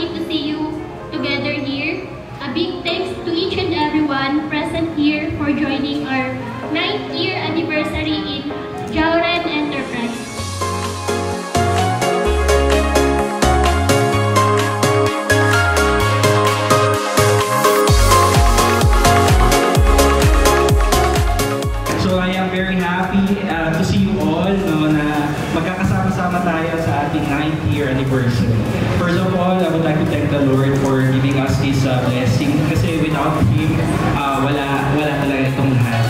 happy to see you together here. A big thanks to each and everyone present here for joining our 9th year anniversary in Jauren Enterprise. So I am very happy to see you all, no, na magkakasama-sama tayo sa ating 9th year anniversary. First of all, I would like to thank the Lord for giving us this blessing kasi without Him, wala talaga itong lahat.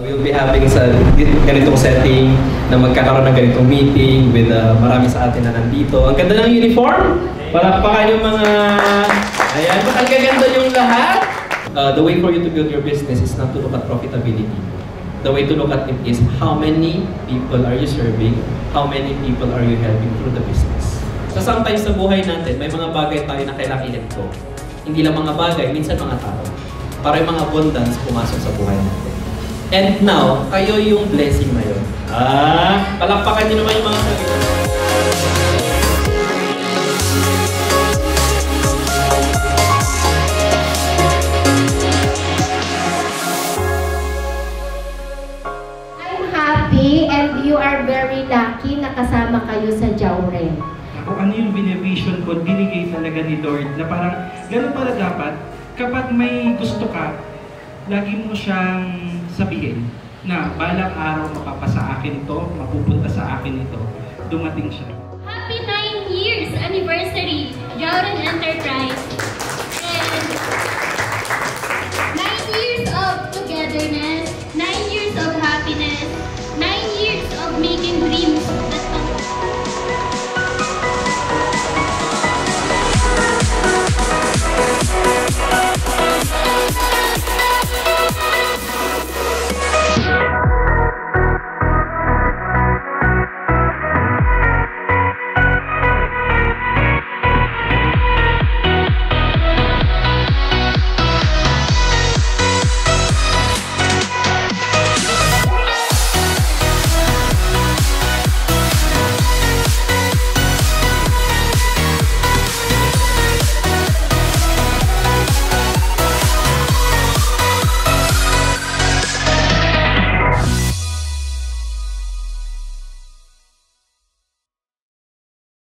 We'll be having sa ganitong setting na magkakaroon ng ganitong meeting with marami sa atin na nandito. Ang ganda ng uniform! Palakpakan yung mga... Ayan, ang gaganda yung lahat! The way for you to build your business is not to look at profitability. The way to look at it is how many people are you serving, how many people are you helping through the business. So sometimes sa buhay natin, may mga bagay tayo na kailangan i-let go. Hindi lang mga bagay, minsan mga tao. Para yung mga abundance pumasok sa buhay natin. And now, kayo yung blessing na yun. Palakpakan nyo naman yung mga sarili. I'm happy and you are very lucky na kasama kayo sa Jauren. Kung ano yung binivision ko, binigay talaga ni Lord na parang gano'n pala dapat kapag may gusto ka, lagi mo siyang sabihin na balang araw mapapasa akin to, mapupunta sa akin ito, dumating siya.